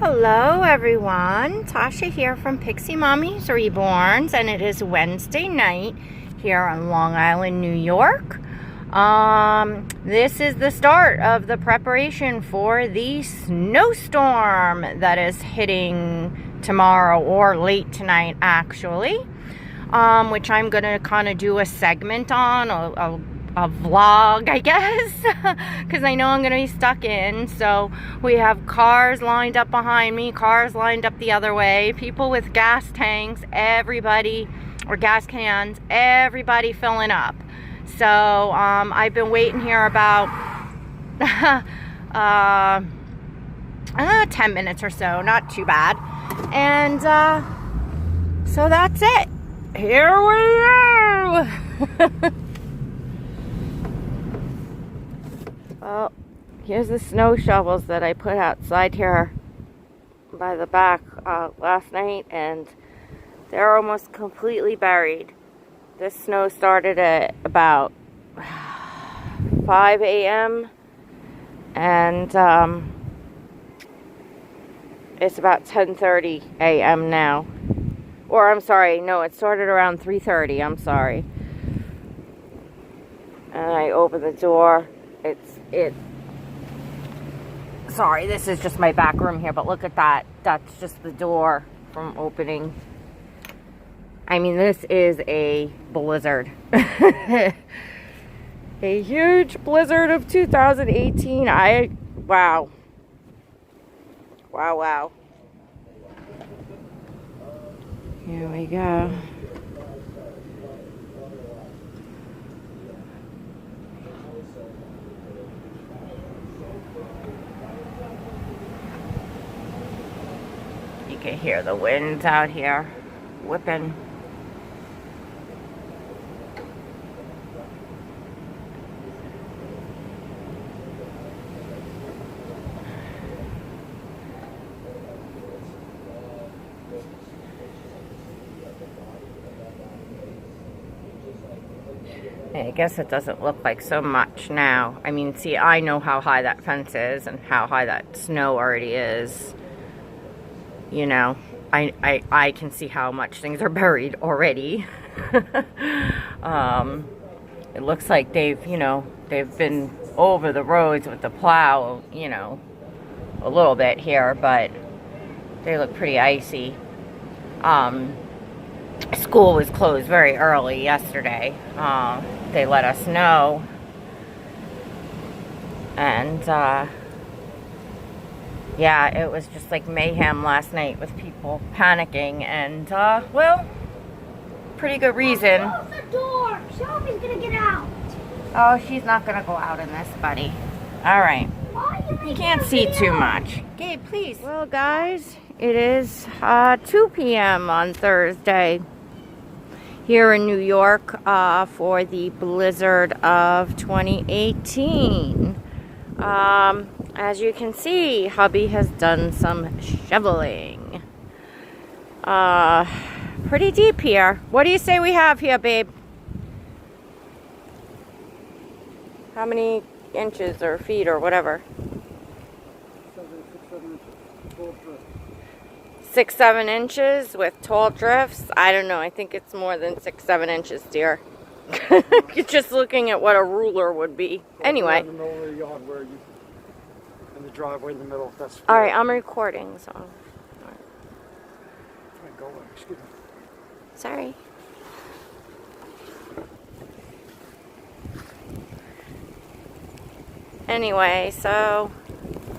Hello everyone, Tasha here from Pixie Mommy's Reborns, and it is Wednesday night here on Long Island, New York. This is the start of the preparation for the snowstorm that is hitting tomorrow or late tonight actually, which I'm going to kind of do a segment on, a vlog, I guess, because I know I'm going to be stuck in. So we have cars lined up behind me, cars lined up the other way, people with gas tanks, everybody, or gas cans, everybody filling up. So I've been waiting here about 10 minutes or so, not too bad. And so that's it. Here we go. Well, here's the snow shovels that I put outside here by the back last night, and they're almost completely buried. This snow started at about 5 a.m. and it's about 10:30 a.m. now. Or I'm sorry, no, it started around 3:30, I'm sorry. And I opened the door. Sorry, this is just my back room here, but look at that. That's just the door from opening. I mean, this is a blizzard. A huge blizzard of 2018. Wow. Wow. Here we go. You can hear the winds out here whipping. I guess it doesn't look like so much now. I mean, see, I know how high that fence is and how high that snow already is. You know, I can see how much things are buried already. It looks like they've been over the roads with the plow, a little bit here, but they look pretty icy. School was closed very early yesterday. They let us know. And, yeah, it was just like mayhem last night with people panicking, and, well, pretty good reason. Close the door! Shelby's gonna get out! Oh, she's not gonna go out in this, buddy. Alright. You can't see too much. Gabe, please. Well, guys, it is 2 p.m. on Thursday here in New York for the blizzard of 2018. As you can see, hubby has done some shoveling. Pretty deep here. What do you say we have here, babe? How many inches or feet or whatever? 6-7 inches with tall drifts. I don't know. I think it's more than 6-7 inches, dear. You're just looking at what a ruler would be. Anyway. In the middle of the yard where you, in the driveway in the middle. That's all right. I'm recording, so. Go away. Excuse me. Sorry. Anyway, so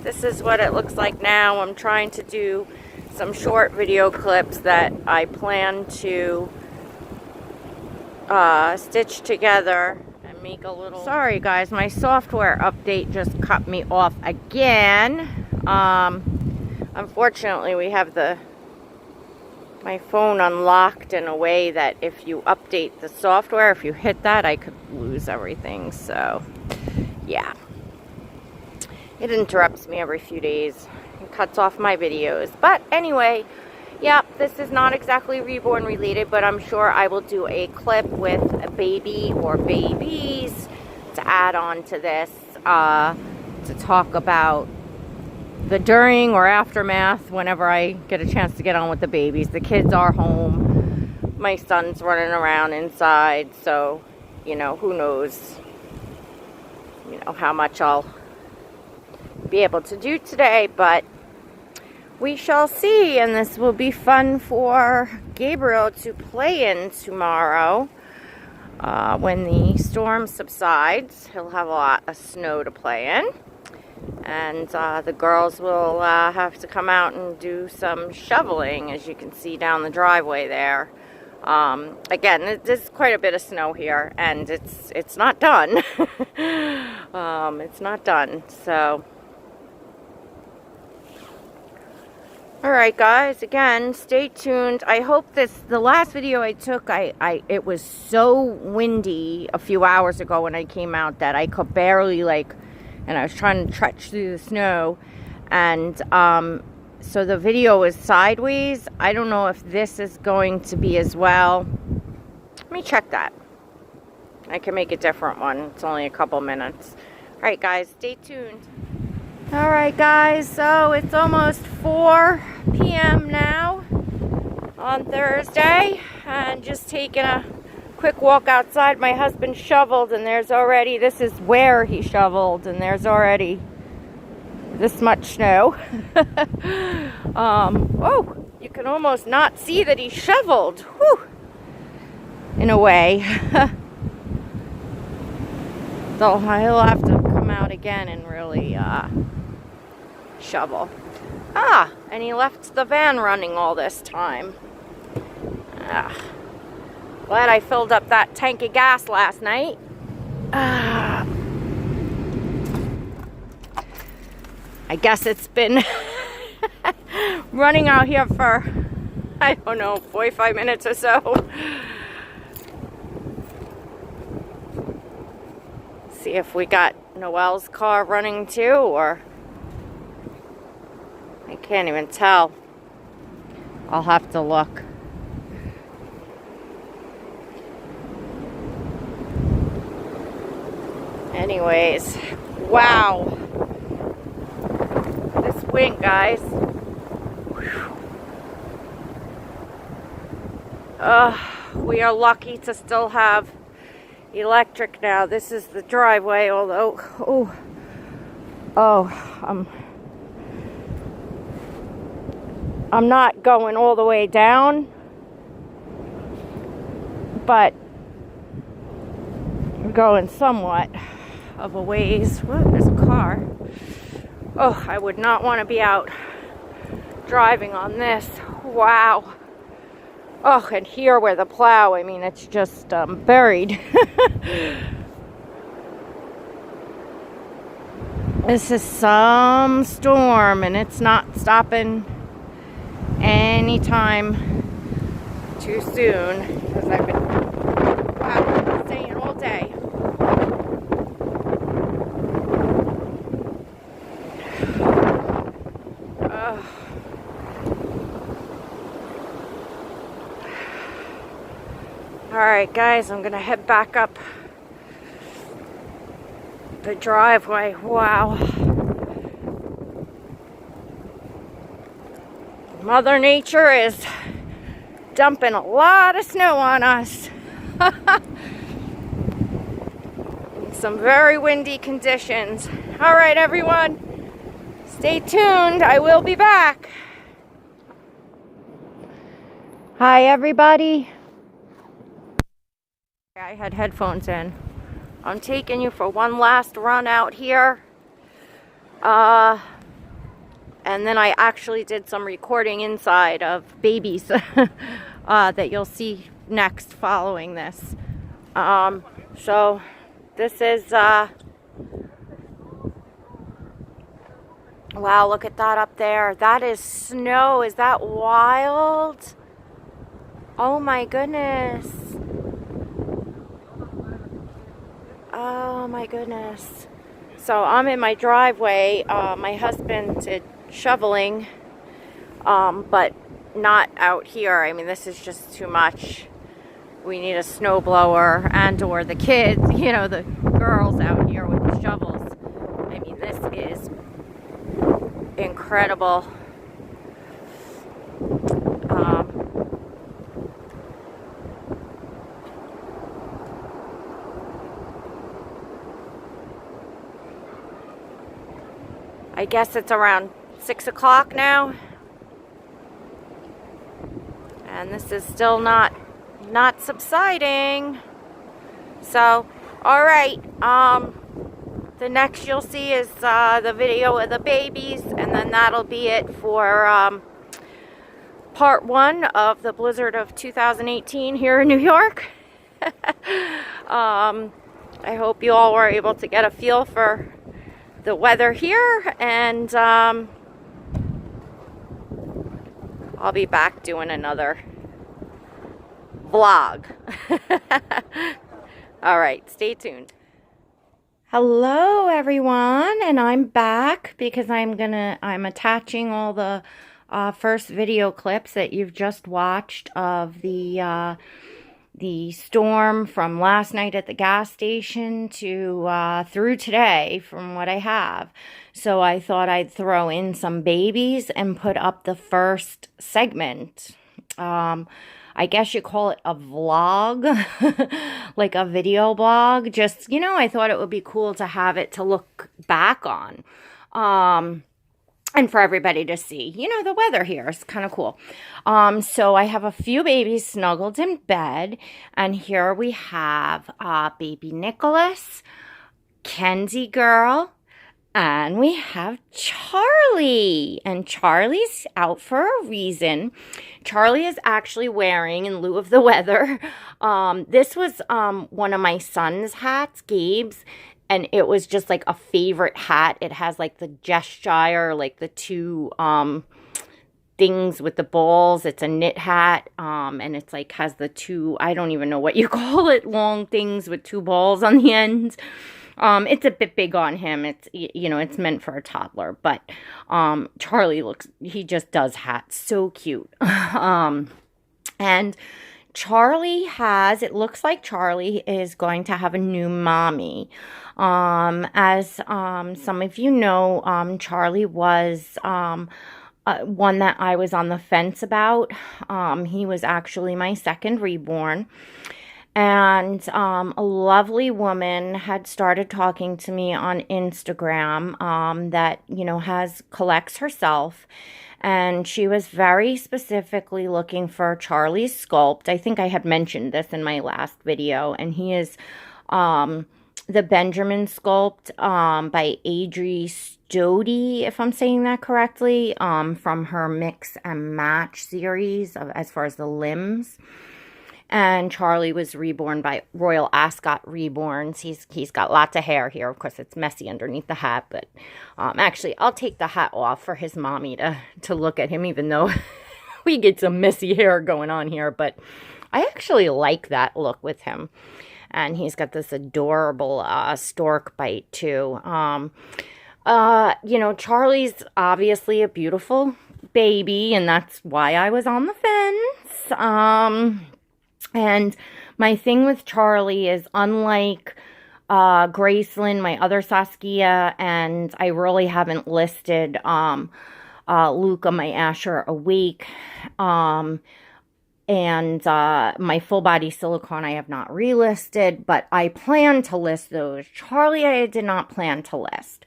this is what it looks like now. I'm trying to do some short video clips that I plan to stitch together and make a little... Sorry guys, my software update just cut me off again. Unfortunately, we have my phone unlocked in a way that if you update the software, if you hit that, I could lose everything. So, yeah. It interrupts me every few days. It cuts off my videos. But anyway, yeah, this is not exactly Reborn related, but I'm sure I will do a clip with a baby or babies to add on to this, to talk about the during or aftermath whenever I get a chance to get on with the babies. The kids are home. My son's running around inside, so, you know, who knows, you know, how much I'll be able to do today, but we shall see. And this will be fun for Gabriel to play in tomorrow. When the storm subsides, he'll have a lot of snow to play in. And the girls will have to come out and do some shoveling, as you can see down the driveway there. Again, there's quite a bit of snow here, and it's not done. It's not done, so. Alright guys, again, stay tuned. I hope the last video I took, it was so windy a few hours ago when I came out that I could barely, and I was trying to trudge through the snow, and so the video was sideways. I don't know if this is going to be as well. Let me check that. I can make a different one. It's only a couple minutes. Alright guys, stay tuned. Alright guys, so it's almost 4 p.m. now on Thursday, and just taking a quick walk outside. My husband shoveled, and there's already, this is where he shoveled, and there's already this much snow. Oh, you can almost not see that he shoveled. Whew. In a way. So he'll have to come out again and really shovel. And he left the van running all this time. Glad I filled up that tank of gas last night. I guess it's been running out here for, I don't know, 45 minutes or so. See if we got Noelle's car running too, or I can't even tell. I'll have to look. Anyways, wow. This wind, guys. We are lucky to still have electric now. This is the driveway, although, I'm not going all the way down, but I'm going somewhat of a ways. Whoa, there's a car. Oh, I would not want to be out driving on this. Wow. Oh, and here where the plow, I mean, it's just buried. This is some storm, and it's not stopping anytime too soon, because I've been staying all day. Alright guys, I'm gonna head back up the driveway. Wow. Mother Nature is dumping a lot of snow on us. Some very windy conditions. Alright everyone, stay tuned. I will be back. Hi everybody. I had headphones in. I'm taking you for one last run out here. And then I actually did some recording inside of babies that you'll see next following this. So this is, wow, look at that up there. That is snow. Is that wild? Oh my goodness. Oh my goodness. So I'm in my driveway. My husband did shoveling, but not out here. I mean, this is just too much. We need a snow blower and or the kids, you know, the girls out here with the shovels. I mean, this is incredible. incredible. I guess it's around 6 o'clock now, and this is still not subsiding. So, all right, the next you'll see is the video of the babies, and then that'll be it for part 1 of the blizzard of 2018 here in New York. I hope you all were able to get a feel for the weather here, and I'll be back doing another vlog. All right, stay tuned. Hello everyone, and I'm back because I'm attaching all the first video clips that you've just watched of the storm from last night at the gas station to through today from what I have. So I thought I'd throw in some babies and put up the first segment. I guess you call it a vlog, like a video blog. Just, I thought it would be cool to have it to look back on. And for everybody to see, the weather here is kind of cool. So I have a few babies snuggled in bed, and here we have baby Nicholas, Kenzie girl, and we have Charlie. And Charlie's out for a reason. Charlie is actually wearing, in lieu of the weather, this was one of my son's hats, Gabe's. And it was just like a favorite hat. It has like the Cheshire, like the two things with the balls. It's a knit hat. And it's like has the two, I don't even know what you call it, long things with two balls on the ends. It's a bit big on him. It's, it's meant for a toddler. But Charlie he just does hats. So cute. And Charlie it looks like Charlie is going to have a new mommy. As some of you know, Charlie was one that I was on the fence about. He was actually my second reborn. And a lovely woman had started talking to me on Instagram that, collects herself. And she was very specifically looking for Charlie's sculpt. I think I had mentioned this in my last video. And he is the Benjamin sculpt by Adri Stody, if I'm saying that correctly, from her Mix and Match series as far as the limbs. And Charlie was reborn by Royal Ascot Reborns. He's got lots of hair here. Of course, it's messy underneath the hat. But actually, I'll take the hat off for his mommy to look at him, even though we get some messy hair going on here. But I actually like that look with him. And he's got this adorable stork bite, too. Charlie's obviously a beautiful baby. And that's why I was on the fence. And my thing with Charlie is, unlike Gracelyn, my other Saskia, and I really haven't listed Luca, my Asher Awake, and my full body silicone I have not relisted, but I plan to list those. Charlie, I did not plan to list.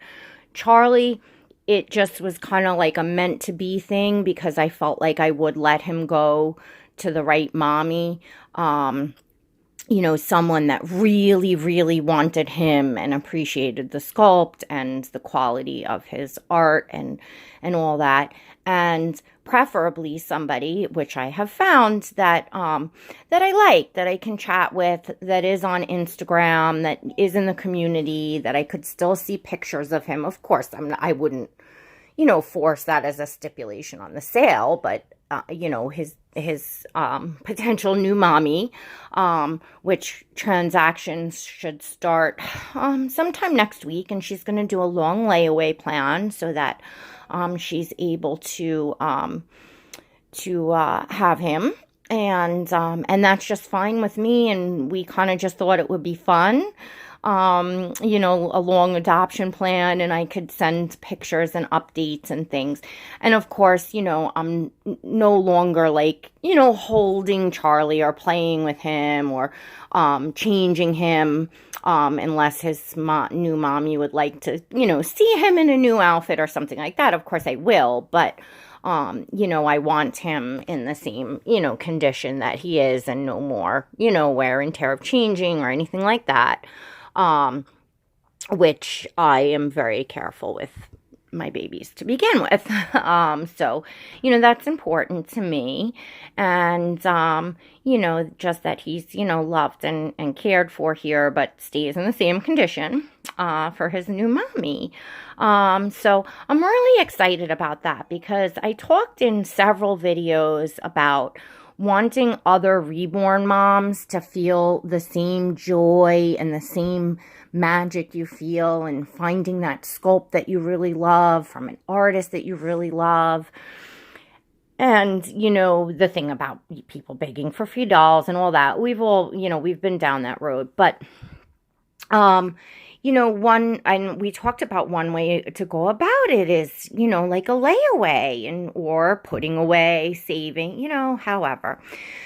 Charlie, it just was kind of like a meant to be thing because I felt like I would let him go to the right mommy, someone that really, really wanted him and appreciated the sculpt and the quality of his art and all that. And preferably somebody, which I have found, that I like, that I can chat with, that is on Instagram, that is in the community, that I could still see pictures of him. Of course, I wouldn't, force that as a stipulation on the sale, but his potential new mommy, which transactions should start sometime next week, and she's going to do a long layaway plan so that she's able to have him, and that's just fine with me. And we kind of just thought it would be fun. a long adoption plan, and I could send pictures and updates and things. And of course, I'm no longer like, holding Charlie or playing with him or changing him, unless his new mommy would like to, see him in a new outfit or something like that. Of course I will, but I want him in the same, condition that he is, and no more, wear and tear of changing or anything like that. Which I am very careful with my babies to begin with. So, that's important to me. And, just that he's, loved and cared for here, but stays in the same condition, for his new mommy. So I'm really excited about that, because I talked in several videos about wanting other reborn moms to feel the same joy and the same magic you feel, and finding that sculpt that you really love from an artist that you really love. And, the thing about people begging for free dolls and all that, we've all, we've been down that road. But, and we talked about one way to go about it is, like a layaway or putting away, saving, however.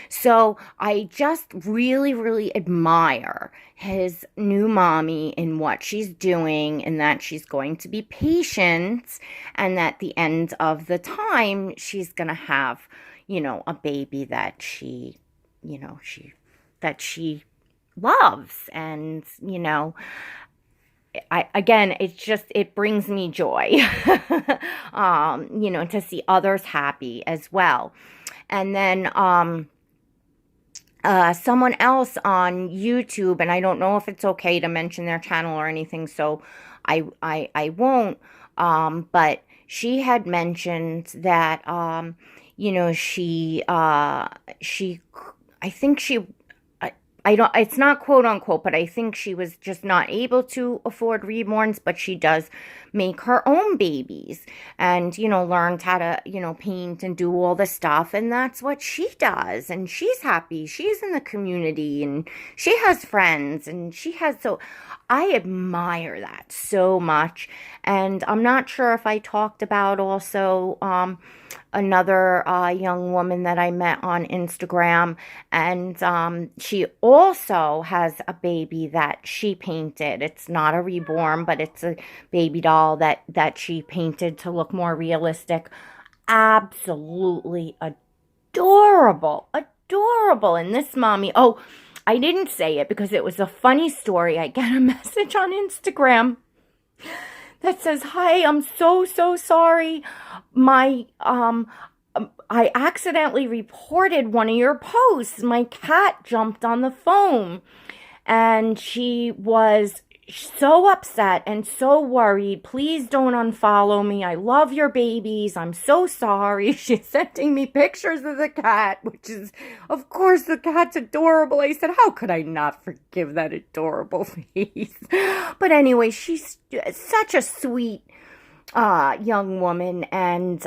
So I just really, really admire his new mommy in what she's doing, and that she's going to be patient, and at the end of the time, she's going to have, a baby that she loves. And, it brings me joy, to see others happy as well. And then, someone else on YouTube, and I don't know if it's okay to mention their channel or anything, so I won't, but she had mentioned that, it's not quote unquote, but I think she was just not able to afford reborns, but she does make her own babies and, learned how to, paint and do all the stuff. And that's what she does. And she's happy. She's in the community and she has friends and so I admire that so much. And I'm not sure if I talked about also, another young woman that I met on Instagram, and she also has a baby that she painted. It's not a reborn, but it's a baby doll that she painted to look more realistic. Absolutely adorable. And this mommy, I didn't say it because it was a funny story. I get a message on Instagram that says, "Hi, I'm so sorry. I accidentally reported one of your posts. My cat jumped on the phone." And she was so upset and so worried. "Please don't unfollow me. I love your babies. I'm so sorry." She's sending me pictures of the cat, which is, of course, the cat's adorable. I said, how could I not forgive that adorable face? But anyway, she's such a sweet young woman, and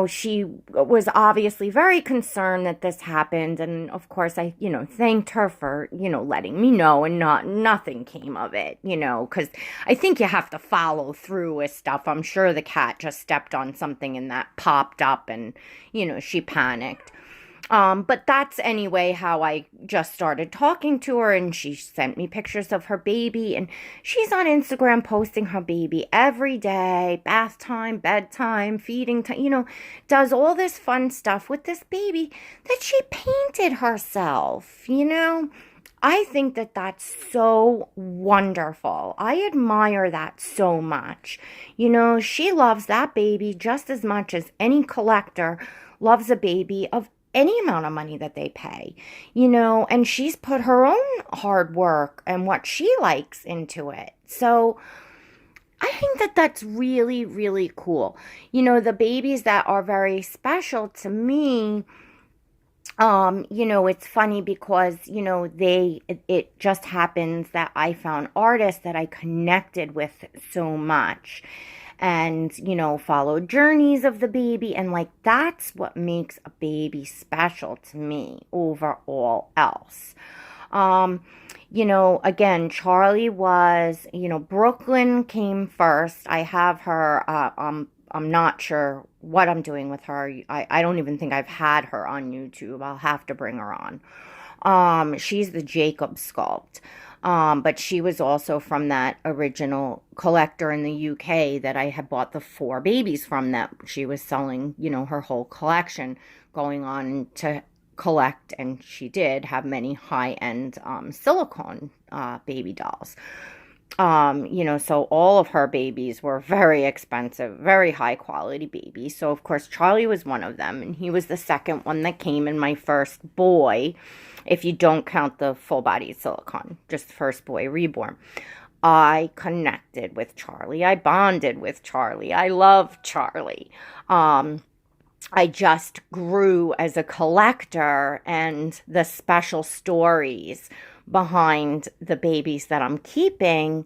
she was obviously very concerned that this happened, and of course I thanked her for letting me know, and nothing came of it, because I think you have to follow through with stuff. I'm sure the cat just stepped on something and that popped up, and she panicked. But that's anyway how I just started talking to her, and she sent me pictures of her baby, and she's on Instagram posting her baby every day, bath time, bedtime, feeding time, does all this fun stuff with this baby that she painted herself, I think that that's so wonderful. I admire that so much. She loves that baby just as much as any collector loves a baby of any amount of money that they pay, and she's put her own hard work and what she likes into it. So I think that that's really, really cool. The babies that are very special to me, it's funny because, it just happens that I found artists that I connected with so much, and, followed journeys of the baby. And that's what makes a baby special to me over all else. again, Charlie was, Brooklyn came first. I have her, I'm not sure what I'm doing with her. I don't even think I've had her on YouTube. I'll have to bring her on. She's the Jacob sculpt. But she was also from that original collector in the UK that I had bought the 4 babies from, that she was selling, her whole collection, going on to collect, and she did have many high-end silicone baby dolls. So all of her babies were very expensive, very high quality babies. So of course Charlie was one of them, and he was the second one that came in my first boy, if you don't count the full body silicone, just the first boy, Reborn. I connected with Charlie. I bonded with Charlie. I love Charlie. I just grew as a collector, and the special stories behind the babies that I'm keeping,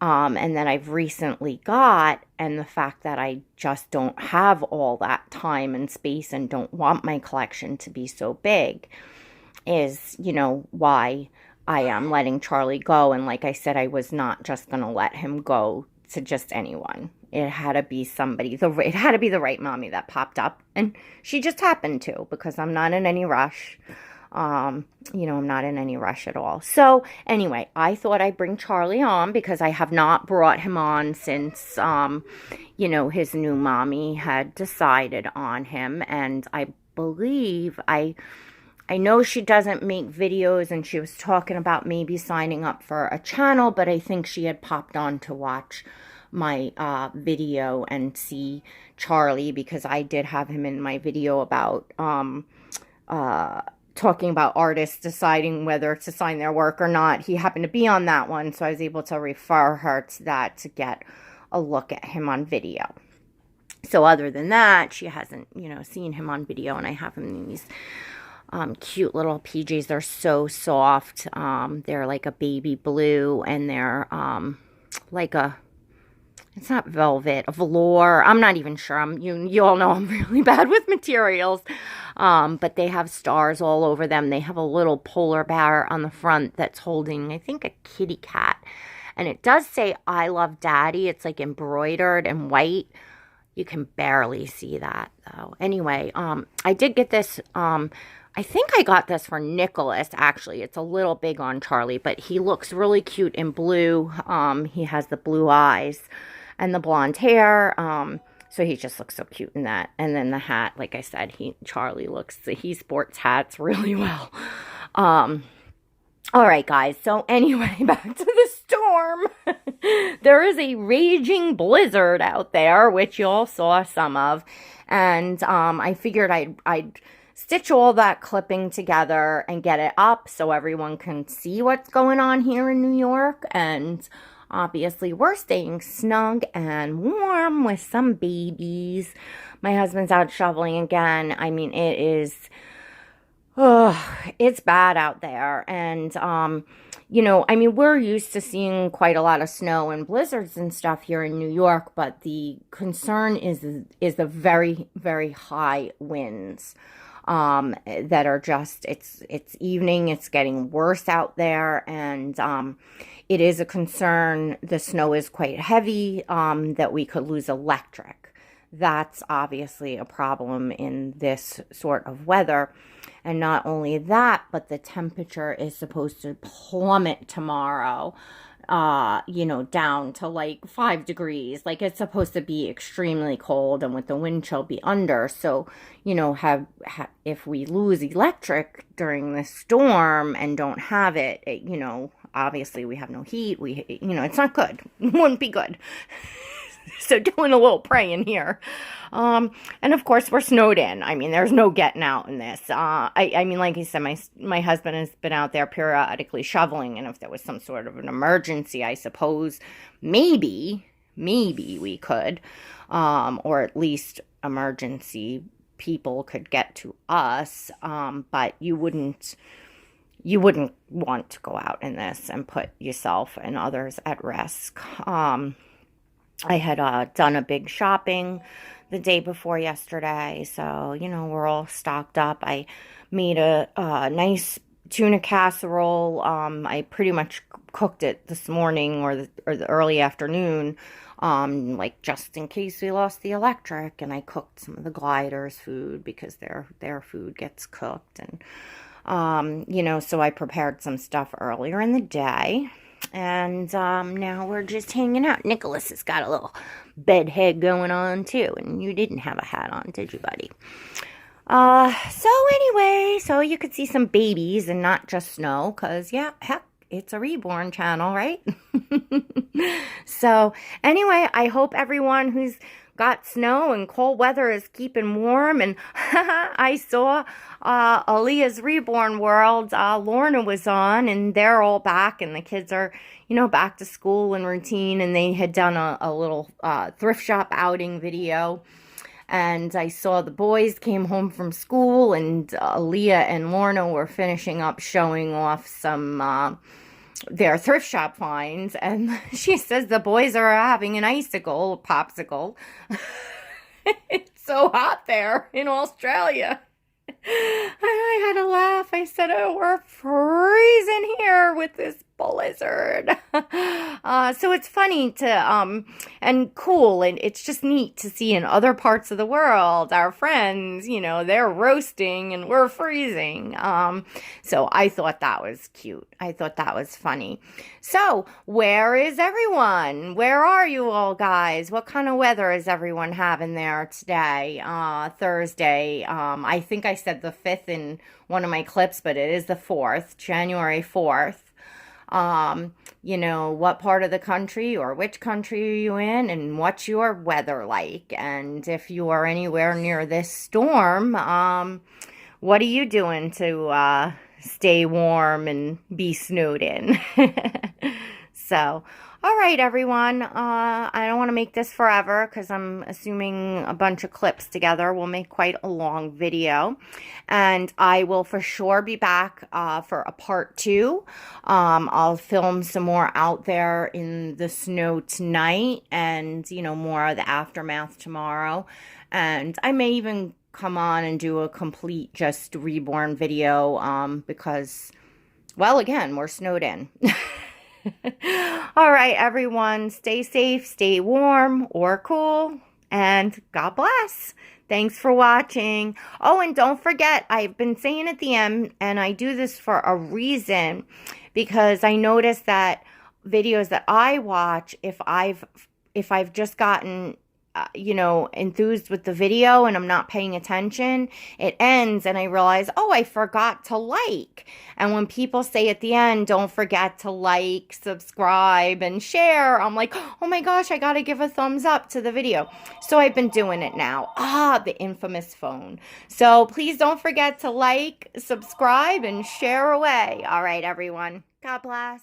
and that I've recently got, and the fact that I just don't have all that time and space and don't want my collection to be so big is, why I am letting Charlie go. And like I said, I was not just going to let him go to just anyone. It had to be somebody, it had to be the right mommy that popped up, and she just happened to, because I'm not in any rush. I'm not in any rush at all. So anyway, I thought I'd bring Charlie on because I have not brought him on since, his new mommy had decided on him. And I believe, I know she doesn't make videos, and she was talking about maybe signing up for a channel, but I think she had popped on to watch my video and see Charlie, because I did have him in my video about talking about artists deciding whether to sign their work or not. He happened to be on that one, so I was able to refer her to that to get a look at him on video. So other than that, she hasn't, seen him on video, and I have him in these cute little PJs. They're so soft. They're like a baby blue, and they're like it's not velvet, a velour. I'm not even sure. You all know I'm really bad with materials. But they have stars all over them. They have a little polar bear on the front that's holding, I think, a kitty cat. And it does say, "I love Daddy." It's like embroidered in white. You can barely see that, though. Anyway, I did get this, I think I got this for Nicholas, actually. It's a little big on Charlie, but he looks really cute in blue. He has the blue eyes and the blonde hair. So he just looks so cute in that. And then the hat, like I said, Charlie he sports hats really well. All right, guys. So anyway, back to the storm. There is a raging blizzard out there, which you all saw some of. And I figured I'd stitch all that clipping together and get it up so everyone can see what's going on here in New York. And obviously, we're staying snug and warm with some babies. My husband's out shoveling again. I mean, it's bad out there. And, we're used to seeing quite a lot of snow and blizzards and stuff here in New York, but the concern is the very, very high winds. That are just, it's evening, it's getting worse out there, and it is a concern. The snow is quite heavy, that we could lose electric. That's obviously a problem in this sort of weather. And not only that, but the temperature is supposed to plummet tomorrow, down to like 5 degrees. Like, it's supposed to be extremely cold, and with the wind chill be under. So, if we lose electric during the storm and don't have it, obviously we have no heat. It's not good. It wouldn't be good. So doing a little praying here. And of course, we're snowed in. I mean, there's no getting out in this. I mean, like I said, my husband has been out there periodically shoveling, and if there was some sort of an emergency, I suppose maybe we could, or at least emergency people could get to us. But you wouldn't want to go out in this and put yourself and others at risk. I had done a big shopping the day before yesterday, so, we're all stocked up. I made a nice tuna casserole. I pretty much cooked it this morning or the early afternoon, like just in case we lost the electric. And I cooked some of the gliders' food because their food gets cooked. And you know, so I prepared some stuff earlier in the day. And now we're just hanging out. Nicholas has got a little bed head going on too. And you didn't have a hat on, did you, buddy? So anyway, so you could see some babies and not just snow, because yeah, heck, it's a Reborn channel, right? So anyway, I hope everyone who's got snow and cold weather is keeping warm. And I saw Aaliyah's Reborn World, Lorna was on, and they're all back, and the kids are, you know, back to school and routine, and they had done a little thrift shop outing video. And I saw the boys came home from school, and Aaliyah and Lorna were finishing up showing off some their thrift shop finds. And she says the boys are having an icicle, popsicle. It's so hot there in Australia. I had to laugh. I said, oh, we're freezing here with this blizzard. So it's funny to, and cool, and it's just neat to see in other parts of the world, our friends, you know, they're roasting and we're freezing. So I thought that was cute. I thought that was funny. So where is everyone? Where are you all, guys? What kind of weather is everyone having there today? Thursday. I think I said the 5th in one of my clips, but it is the 4th, January 4th. You know, what part of the country or which country are you in, and what's your weather like? And if you are anywhere near this storm, what are you doing to stay warm and be snowed in? So, all right, everyone. I don't want to make this forever because I'm assuming a bunch of clips together will make quite a long video. And I will for sure be back for a part 2. I'll film some more out there in the snow tonight, and, you know, more of the aftermath tomorrow. And I may even come on and do a complete just Reborn video because, well, again, we're snowed in. All right, everyone, stay safe, stay warm or cool, and God bless. Thanks for watching. Oh, and don't forget, I've been saying at the end, and I do this for a reason, because I notice that videos that I watch, if I've just gotten you know, enthused with the video and I'm not paying attention, it ends and I realize, oh, I forgot to like. And when people say at the end, don't forget to like, subscribe, and share, I'm like, oh my gosh, I got to give a thumbs up to the video. So I've been doing it now. The infamous phone. So please don't forget to like, subscribe, and share away. All right, everyone. God bless.